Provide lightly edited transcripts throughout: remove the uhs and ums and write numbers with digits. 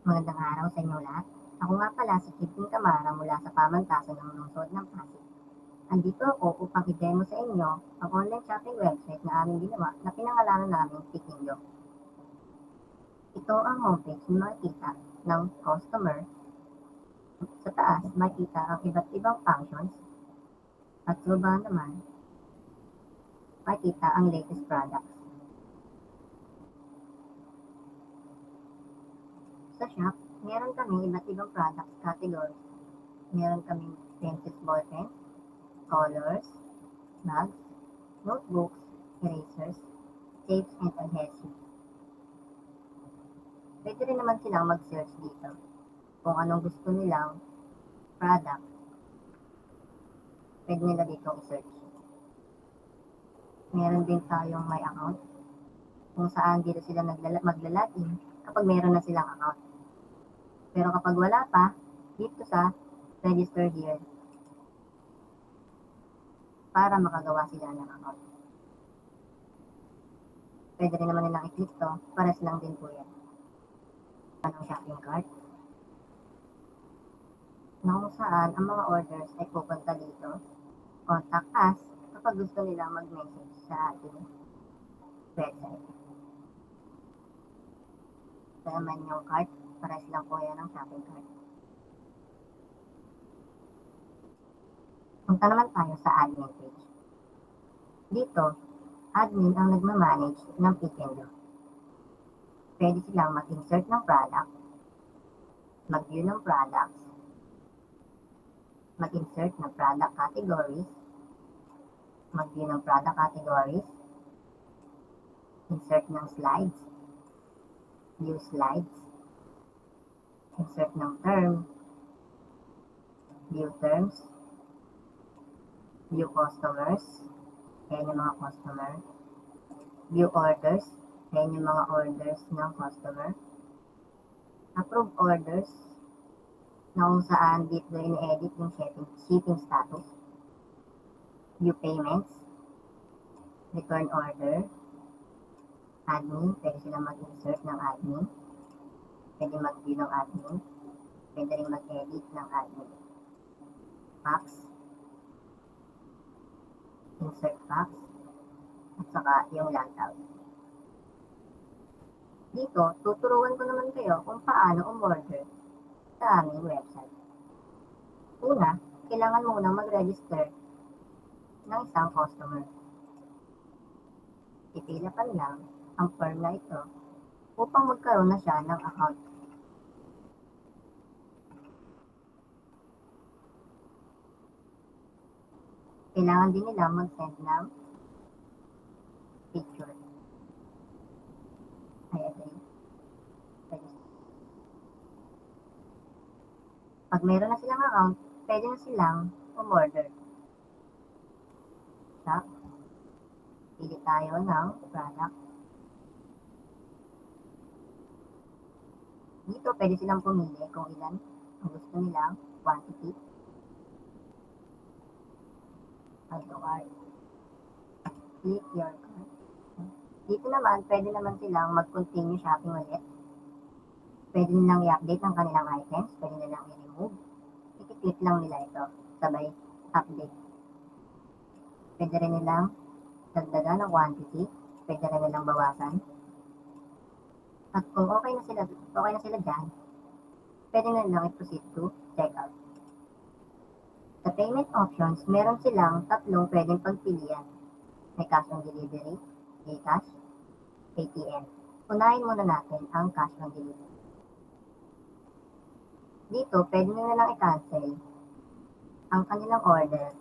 Magandang araw sa inyo lahat. Ako nga pala si Kipin Kamara mula sa pamantasan ng lungsod ng Pasig. Andito ako upang i-demo sa inyo ang online shopping website na aming ginawa na pinangalanan namin Pikinyo. Ito ang homepage na makikita ng customer. Sa taas, makikita ang iba't ibang functions at sa baba naman, makikita ang latest products. Sa shop, meron kami iba't ibang products categories. Meron kaming pencils, ballpen, colors, bags, notebooks, erasers, tapes, and adhesives. Pwede rin naman silang mag-search dito kung anong gusto nilang product. Pwede nila dito i-search. Meron din tayong my account kung saan dito sila magla-login kapag meron na silang account. Pero kapag wala pa, dito sa register here para makagawa sila ng account. Pwede rin naman nilang i-click to, pares lang din po yan. Anong shopping cart? Na kung saan ang mga orders ay pupunta dito. Contact us kapag gusto nilang mag-message sa ating website. Ito naman yung cart, pares lang po yan ng shopping cart. Punta naman tayo sa admin page. Dito, admin ang nagmamanage ng Pikinyo. Pwede silang mag-insert ng product, mag-view ng products, mag-insert ng product categories, mag-view ng product categories, insert ng slides, view slides, insert ng term, view terms, view customers, yan yung mga customer, view orders, yan yung mga orders ng customer, approve orders, na kung saan dito in-edit yung shipping status, view payments, return order, admin, pwede silang mag-insert ng admin, pwede mag-view ng admin, pwede rin mag-edit ng admin, fax, insert fax, at saka yung logout. Dito, tuturuan ko naman kayo kung paano umorder sa aming website. Una, kailangan munang mag-register ng isang customer. Ipilapan lang ang form na ito upang magkaroon na siya ng account. Kailangan din nila mag-send ng picture. I agree. Pag meron na silang account, pwede na silang umorder. Shop. Pili tayo ng product. Dito, pwede silang pumili kung ilan ang gusto nilang quantity. Add to cart. Click your cart. Dito naman, pwede naman silang mag-continue shopping ulit. Pwede nilang i-update ang kanilang items. Pwede nilang i-remove. I-click lang nila ito. Sabay update. Pwede rin nilang dagdagan ng quantity. Pwede rin nilang bawasan. At kung okay na sila dyan, pwede na nilang i-proceed to checkout. Sa payment options, meron silang tatlong pwedeng pagpilian. May cash on delivery, GCash, ATM. Unahin muna natin ang cash on delivery. Dito, pwede nyo lang i-cancel ang kanilang order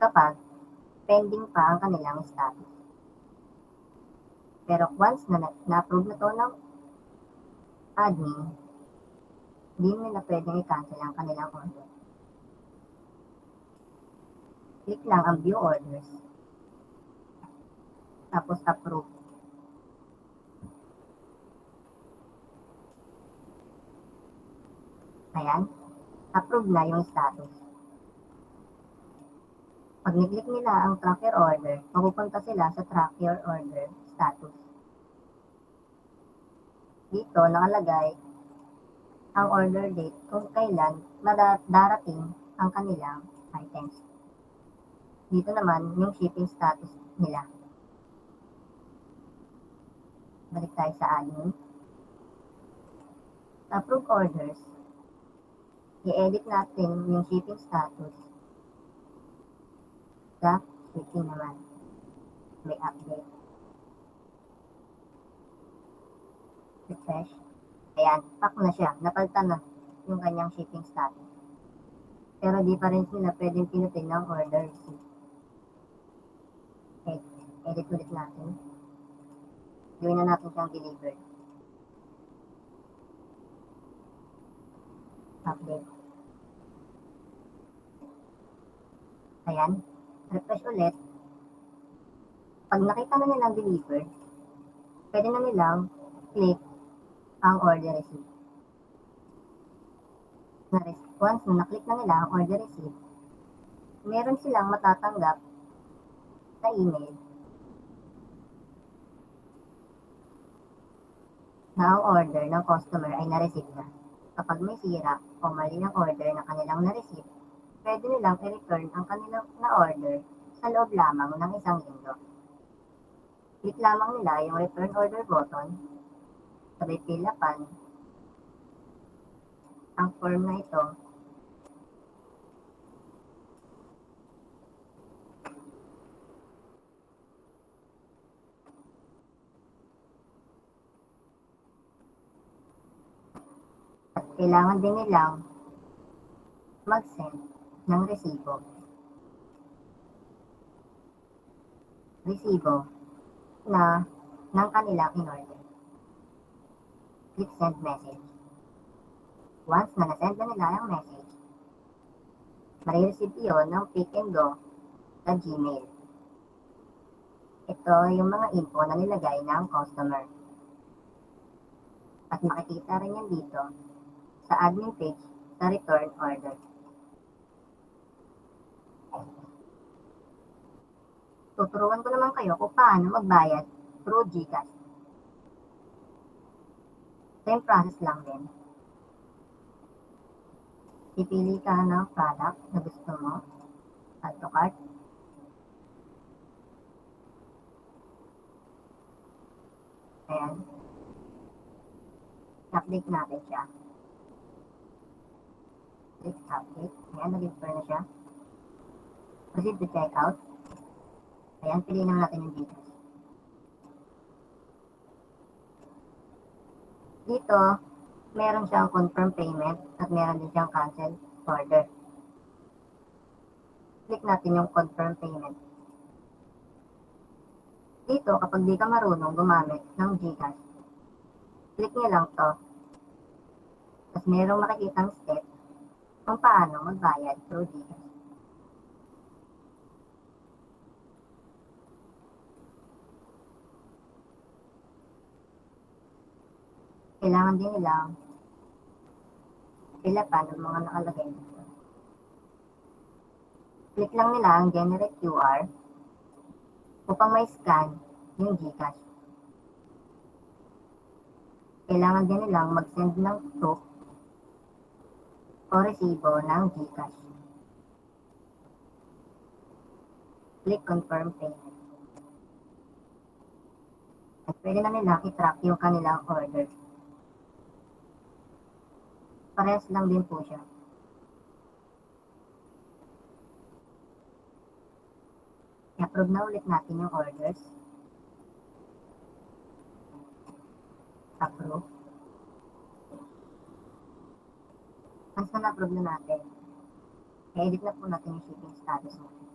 kapag pending pa ang kanilang status. Pero once na-approve na to ng admin, hindi nila pwedeng i-cancel ang kanilang order. Click lang ang view orders. Tapos approve. Ayan, approve na yung status. Pag ni-click nila ang track your order, mapupunta sila sa track your order status. Dito nakalagay ang order date kung kailan darating ang kanilang items. Dito naman yung shipping status nila. Balik tayo sa admin. Sa approve orders, i-edit natin yung shipping status sa shipping naman. May update. Refresh. Ayan, pack na siya. Napalitan na yung kanyang shipping status. Pero di pa rin sila pwedeng pinutin ng order receipt. Okay, edit ulit natin. Gawin na natin siyang delivered. Update. Ayan, refresh ulit. Pag nakita na nilang delivered, pwede na nilang click ang order receipt. Once na naklik na nila ang order receipt, meron silang matatanggap sa email na ang order ng customer ay na-receive na. Kapag may sira o mali ng order na kanilang na-receive, pwede nilang i-return ang kanilang na-order sa loob lamang ng isang linggo. Click lamang nila yung return order button, sabay fill upan ang form na ito. At kailangan din nilang mag-send ng resibo. Resibo na ng kanilang in-order. Click send message. Once na na-send na nila ang message, marireceive iyon ng Pick and Go sa Gmail. Ito yung mga info na nilagay ng customer. At makikita rin yan dito sa admin page sa return order. Tuturuan ko naman kayo kung paano magbayad through GCash. Same process lang din. Pipili ka ng product na gusto mo, add to cart. Ayan. Update natin siya. Click update. Ayan, nag-refer na siya. Proceed to checkout. Ayan, piliin naman natin yung details. Dito, meron siyang confirm payment at meron din siyang cancel order. Click natin yung confirm payment. Dito, kapag di ka marunong gumamit ng GCash, click nyo lang to. Tapos merong makikitang step kung paano magbayad through GCash. Kailangan din nilang ilapan ang mga nakalagay dito. Click lang nila ang generate QR upang may scan yung GCash. Kailangan din nilang mag-send ng proof o resibo ng GCash. Click confirm payment. At pwede na nilang i-track yung kanilang order. Parehas lang din po siya. I-approve na ulit natin yung orders. Approve. Once na na-approve na natin, i-edit na po natin yung shipping status natin.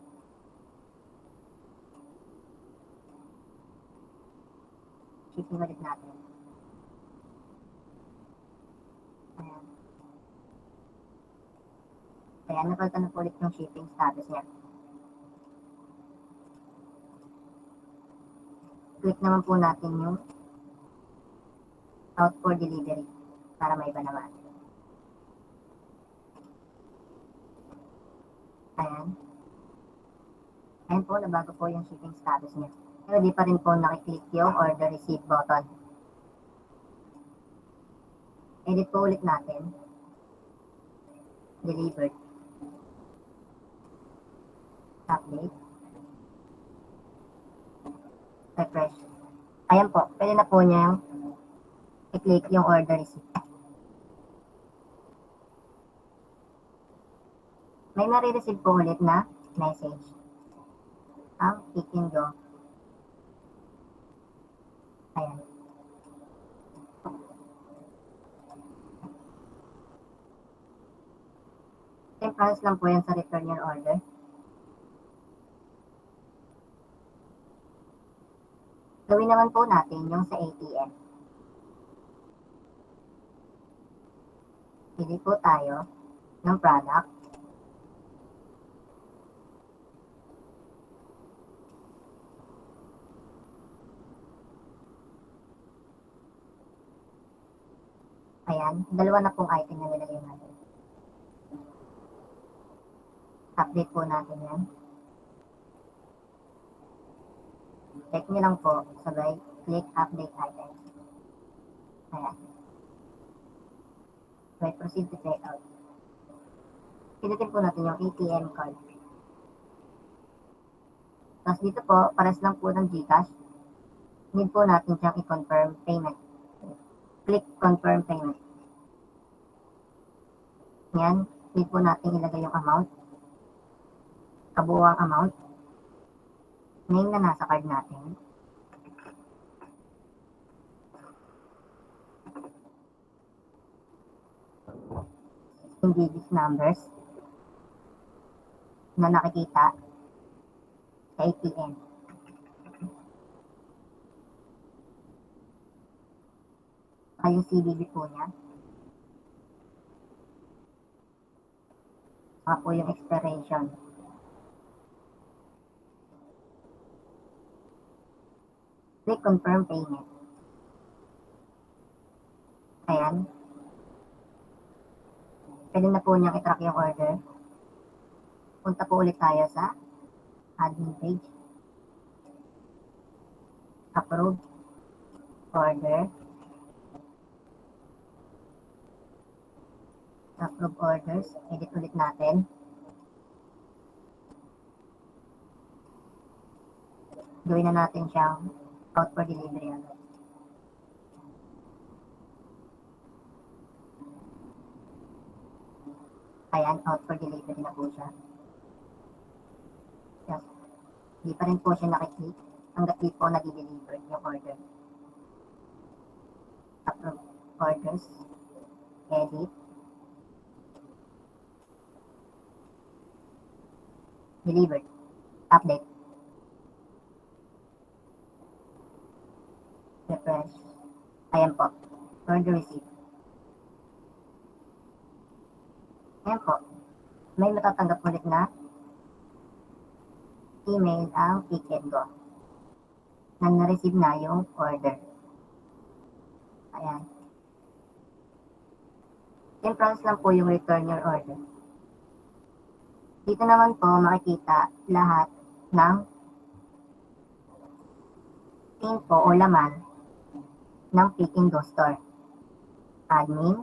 Shipping ulit natin. Ayan. Ayan, napalitan na po ulit yung shipping status niya. Click naman po natin yung out for delivery para may iba naman. Ayan. Ayan po, nabago po yung shipping status niya. Pero di pa rin po nakiklik yung order receipt button. Edit po ulit natin. Delivered. Update. Refresh. Ayan po. Pwede na po niya yung i-click yung order receipt. May nare-receive po ulit na message. Ang Pick and Go. Ayan. 10 pounds lang po yan sa return your order. Gawin naman po natin yung sa ATM. Pili po tayo ng product. Ayan, dalawa na pong item na nilagay natin. Update po natin yan. Check nyo lang po, sabay click update items. Ayan. Sabay proceed to checkout. Pinutin po natin yung ATM card. Tapos dito po, pares lang po ng GCash. Need po natin siyang i-confirm payment. Click confirm payment. Yan, need po natin ilagay yung amount. Kabuuang amount. Name na nasa card natin. Yung digits numbers na nakikita sa ATM. Saka yung CVV po niya. Saka po yung expiration. Click confirm payment. Ayan. Pwede na po niyang i-track yung order. Punta po ulit tayo sa admin page. Approve. Order. Approve orders. Edit ulit natin. Gawin na natin siyang out for delivery agad. Ayan, out for delivery na po siya. Yes. Di pa rin po siya nakiklik hanggat di po nag-deliver yung order. Approve orders. Edit. Delivered. Update. Refresh. Ayan po. Order receipt. Ayan po. May matatanggap ulit na email ang Pick and Go na na-receive na yung order. Ayan. 10 pounds lang po yung return your order. Dito naman po makikita lahat ng info o laman ng Pick and Go store. Admin,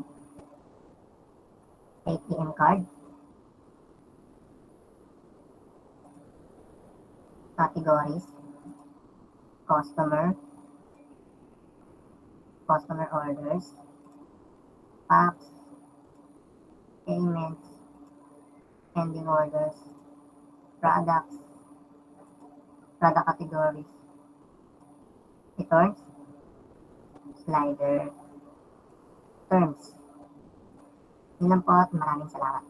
ATM card, categories, customer orders, packs, payments, pending orders, products, product categories, returns, slider, terms. Yun lang po at maraming salamat.